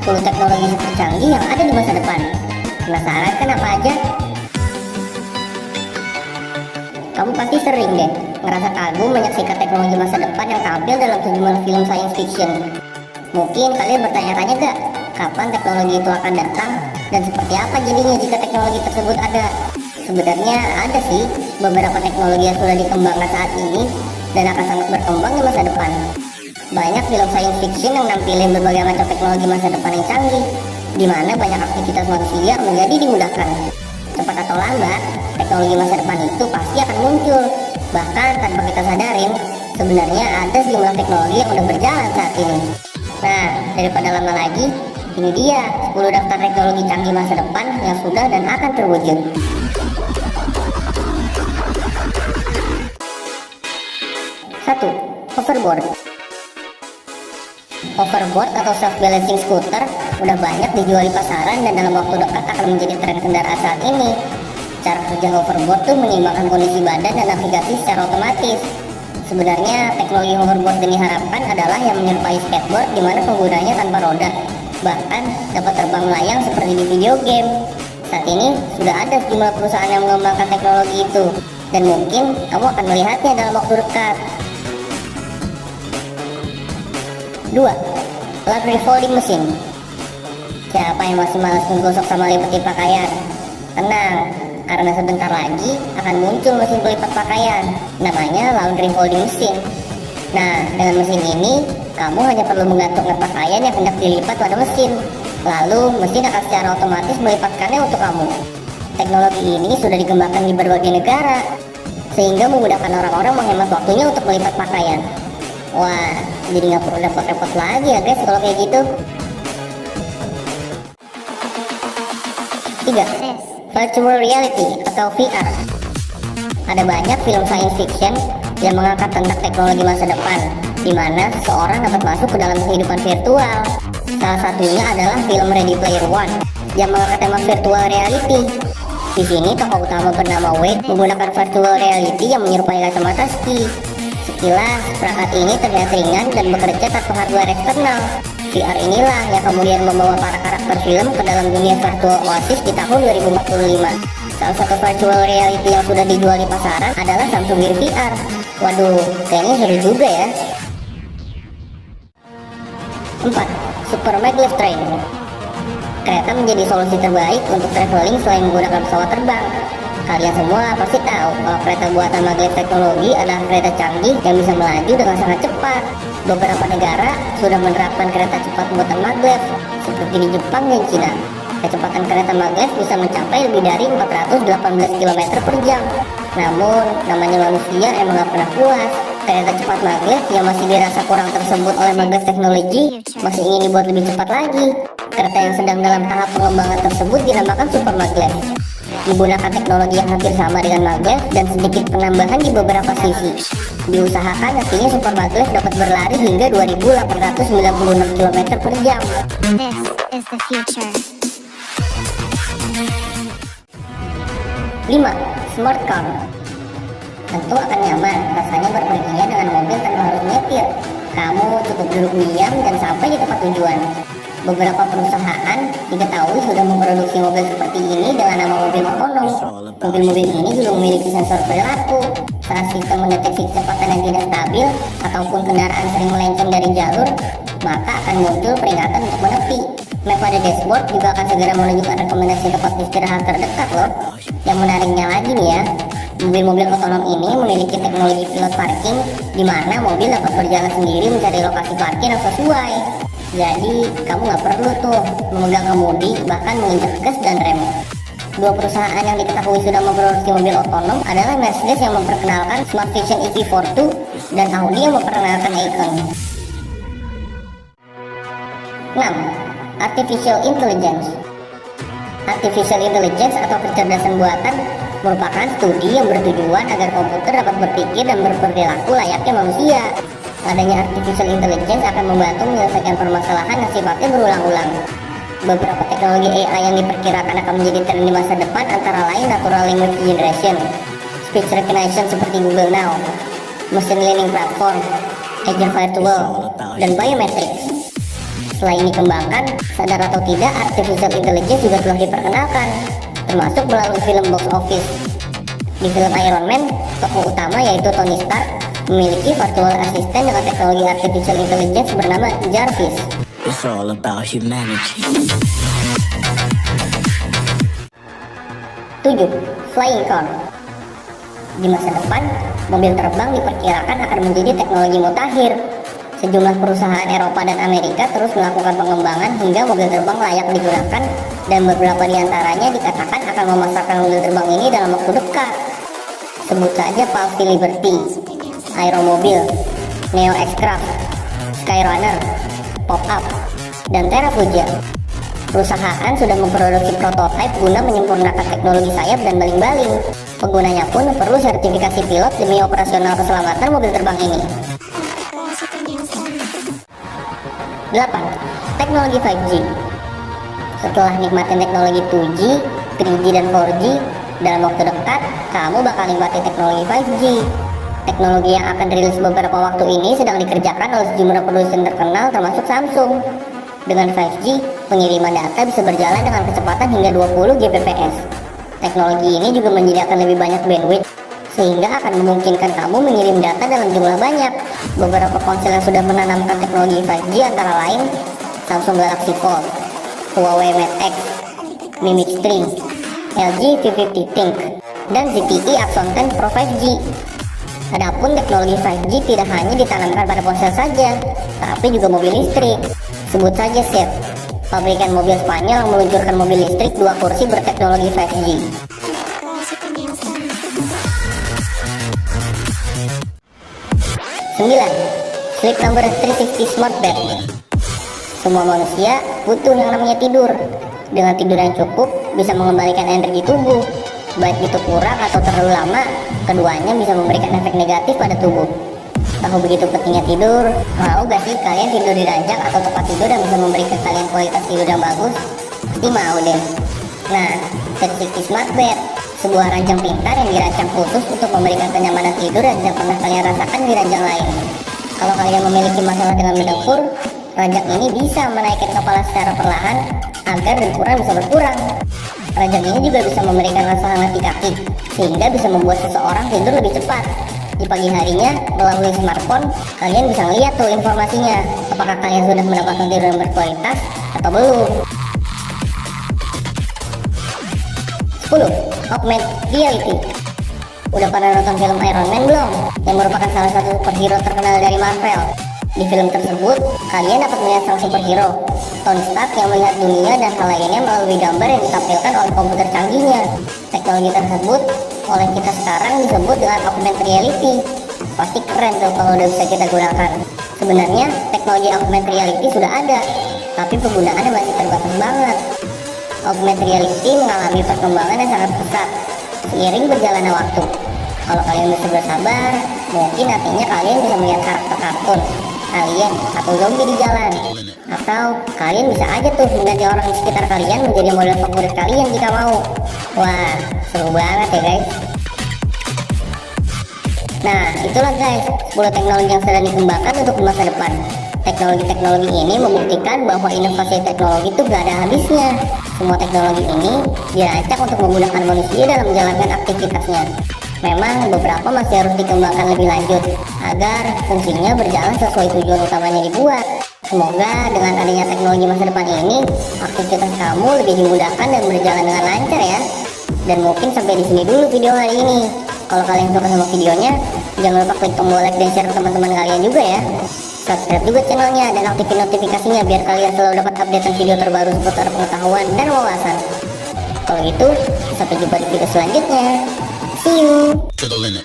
10 teknologi super canggih yang ada di masa depan. Penasaran kan apa aja? Kamu pasti sering deh ngerasa kagum menyaksikan teknologi masa depan yang tampil dalam sejumlah film science fiction. Mungkin kalian bertanya-tanya gak, kapan teknologi itu akan datang? Dan seperti apa jadinya jika teknologi tersebut ada? Sebenarnya ada sih beberapa teknologi yang sudah dikembangkan saat ini dan akan sangat berkembang di masa depan. Banyak film science fiction yang nampilin berbagai macam teknologi masa depan yang canggih, di mana banyak aktivitas manusia menjadi dimudahkan. Cepat atau lambat, teknologi masa depan itu pasti akan muncul. Bahkan tanpa kita sadarin, sebenarnya ada sejumlah teknologi yang udah berjalan saat ini. Nah, daripada lama lagi, ini dia 10 daftar teknologi canggih masa depan yang sudah dan akan terwujud. 1. Hoverboard. Hoverboard atau self-balancing scooter udah banyak dijual di pasaran dan dalam waktu dekat akan menjadi tren kendaraan saat ini. Cara kerja hoverboard tuh menyeimbangkan kondisi badan dan navigasi secara otomatis. Sebenarnya teknologi hoverboard yang diharapkan adalah yang menyerupai skateboard di mana penggunanya tanpa roda, bahkan dapat terbang melayang seperti di video game. Saat ini sudah ada sejumlah perusahaan yang mengembangkan teknologi itu, dan mungkin kamu akan melihatnya dalam waktu dekat. 2. Laundry folding machine. Siapa yang masih malas menggosok sama lipetin pakaian? Tenang, karena sebentar lagi akan muncul mesin pelipat pakaian, namanya laundry folding machine. Nah, dengan mesin ini, kamu hanya perlu menggantungkan pakaian yang hendak dilipat pada mesin, lalu mesin akan secara otomatis melipatkannya untuk kamu. Teknologi ini sudah dikembangkan di berbagai negara, sehingga memudahkan orang-orang menghemat waktunya untuk melipat pakaian. Wah, jadi nggak perlu repot-repot lagi ya guys kalau kayak gitu. 3. Virtual reality atau VR. Ada banyak film science fiction yang mengangkat tentang teknologi masa depan, di mana seseorang dapat masuk ke dalam kehidupan virtual. Salah satunya adalah film Ready Player One yang mengangkat tema virtual reality. Di sini tokoh utama bernama Wade menggunakan virtual reality yang menyerupai kacamata ski. Sekilas, perangkat ini terlihat ringan dan bekerja tanpa hardware eksternal. VR inilah yang kemudian membawa para karakter film ke dalam dunia virtual Oasis di tahun 2045. Salah satu virtual reality yang sudah dijual di pasaran adalah Samsung Gear VR. Waduh, kayaknya seru juga ya. 4. Super Maglev Train. Kereta menjadi solusi terbaik untuk traveling selain menggunakan pesawat terbang. Kalian semua pasti tahu kalau kereta buatan maglev teknologi adalah kereta canggih yang bisa melaju dengan sangat cepat. Beberapa negara sudah menerapkan kereta cepat buatan maglev, seperti di Jepang dan Cina. Kecepatan kereta maglev bisa mencapai lebih dari 418 km per jam. Namun, namanya manusia emang gak pernah puas. Kereta cepat maglev yang masih dirasa kurang tersebut oleh maglev teknologi masih ingin dibuat lebih cepat lagi. Kereta yang sedang dalam tahap pengembangan tersebut dinamakan super maglev. Menggunakan teknologi yang hampir sama dengan maglev dan sedikit penambahan di beberapa sisi. Diusahakan nantinya super maglev dapat berlari hingga 2.896 km per jam. This is the future. 5. Smart car. Tentu akan nyaman rasanya berpergian dengan mobil tanpa harus nyetir. Kamu cukup duduk diam dan sampai di tempat tujuan. Beberapa perusahaan diketahui sudah memproduksi mobil seperti ini dengan nama mobil otonom. Mobil-mobil ini juga memiliki sensor perilaku. Saat sistem mendeteksi kecepatan yang tidak stabil ataupun kendaraan sering melenceng dari jalur, maka akan muncul peringatan untuk menepi. Map pada dashboard juga akan segera menunjukkan rekomendasi tempat istirahat terdekat loh. Yang menariknya lagi nih ya, mobil-mobil otonom ini memiliki teknologi pilot parking, di mana mobil dapat berjalan sendiri mencari lokasi parkir yang sesuai. Jadi kamu nggak perlu tuh memegang kemudi, bahkan menginjak gas dan rem. Dua perusahaan yang diketahui sudah memproduksi mobil otonom adalah Mercedes yang memperkenalkan Smart Vision EV42 dan Audi yang memperkenalkan Icon. 6. Artificial Intelligence. Artificial Intelligence atau kecerdasan buatan merupakan studi yang bertujuan agar komputer dapat berpikir dan berperilaku layaknya manusia. Adanya artificial intelligence akan membantu menyelesaikan permasalahan yang sifatnya berulang-ulang. Beberapa teknologi AI yang diperkirakan akan menjadi tren di masa depan antara lain natural language generation, speech recognition seperti Google Now, machine learning platform, agent virtual, dan biometrics. Selain dikembangkan, sadar atau tidak, artificial intelligence juga telah diperkenalkan, termasuk melalui film box office. Di film Iron Man, tokoh utama yaitu Tony Stark memiliki virtual assistant dengan teknologi artificial intelligence bernama Jarvis. It's all about humanity. 7. Flying car. Di masa depan, mobil terbang diperkirakan akan menjadi teknologi mutakhir. Sejumlah perusahaan Eropa dan Amerika terus melakukan pengembangan hingga mobil terbang layak digunakan, dan beberapa di antaranya dikatakan akan memasarkan mobil terbang ini dalam waktu dekat. Sebut saja Palsy Liberty, Aeromobile, Neo X-Craft, Skyrunner, Pop-Up, dan Terrafugia. Perusahaan sudah memproduksi prototipe guna menyempurnakan teknologi sayap dan baling-baling. Penggunanya pun perlu sertifikasi pilot demi operasional keselamatan mobil terbang ini. 8. Teknologi 5G. Setelah nikmatin teknologi 2G, 3G, dan 4G, dalam waktu dekat, kamu bakal nikmati teknologi 5G. Teknologi yang akan rilis beberapa waktu ini sedang dikerjakan oleh sejumlah produsen terkenal termasuk Samsung. Dengan 5G, pengiriman data bisa berjalan dengan kecepatan hingga 20 Gbps. Teknologi ini juga menyediakan lebih banyak bandwidth, sehingga akan memungkinkan kamu mengirim data dalam jumlah banyak. Beberapa ponsel yang sudah menanamkan teknologi 5G antara lain Samsung Galaxy Fold, Huawei Mate X, Mi Mix 3, LG V50 Think, dan ZTE Axon 10 Pro 5G. Adapun teknologi 5G tidak hanya ditanamkan pada ponsel saja, tapi juga mobil listrik. Sebut saja Seat, pabrikan mobil Spanyol yang meluncurkan mobil listrik 2 kursi berteknologi 5G. 9. Sleep Number 360 Smart Bed. Semua manusia butuh yang namanya tidur. Dengan tidur yang cukup, bisa mengembalikan energi tubuh. Baik itu kurang atau terlalu lama, keduanya bisa memberikan efek negatif pada tubuh. Tahu begitu pentingnya tidur? Mau gak sih kalian tidur di ranjang atau tempat tidur yang bisa memberikan kalian kualitas tidur yang bagus? Pasti mau deh. Nah, 360 Smart Bed, sebuah ranjang pintar yang dirancang khusus untuk memberikan kenyamanan tidur yang tidak pernah kalian rasakan di ranjang lain. Kalau kalian memiliki masalah dengan mendengkur, ranjang ini bisa menaikkan kepala secara perlahan agar dengkuran bisa berkurang. Ranjang ini juga bisa memberikan rasa hangat di kaki, sehingga bisa membuat seseorang tidur lebih cepat. Di pagi harinya, melalui smartphone, kalian bisa melihat tuh informasinya, apakah kalian sudah mendapatkan tidur yang berkualitas atau belum. 10. Augmented Reality. Udah pernah nonton film Iron Man belum? Yang merupakan salah satu superhero terkenal dari Marvel. Di film tersebut, kalian dapat melihat sang superhero, Tony Stark, yang melihat dunia dan hal lainnya melalui gambar yang ditampilkan oleh komputer canggihnya. Teknologi tersebut oleh kita sekarang disebut dengan augmented reality. Pasti keren tuh kalau udah bisa kita gunakan. Sebenarnya teknologi augmented reality sudah ada, tapi penggunaannya masih terbatas banget. Augmented reality mengalami perkembangan yang sangat pesat seiring berjalannya waktu. Kalau kalian bisa bersabar, mungkin nantinya kalian bisa melihat karakter kartun, alien, atau zombie di jalan. Atau kalian bisa aja tuh mengganti orang di sekitar kalian menjadi model favorit kalian jika mau. Wah, seru banget ya guys. Nah, itulah guys 10 teknologi yang sedang dikembangkan untuk masa depan. Teknologi-teknologi ini membuktikan bahwa inovasi teknologi itu gak ada habisnya. Semua teknologi ini dirancang untuk memudahkan manusia dalam menjalankan aktivitasnya. Memang beberapa masih harus dikembangkan lebih lanjut agar fungsinya berjalan sesuai tujuan utamanya dibuat. Semoga dengan adanya teknologi masa depan ini, aktivitas kamu lebih dimudahkan dan berjalan dengan lancar ya. Dan mungkin sampai di sini dulu video hari ini. Kalau kalian suka sama videonya, jangan lupa klik tombol like dan share ke teman-teman kalian juga ya. Subscribe juga channelnya dan aktifin notifikasinya biar kalian selalu dapat updatean video terbaru seputar pengetahuan dan wawasan. Kalau gitu, sampai jumpa di video selanjutnya. See you. To the limit.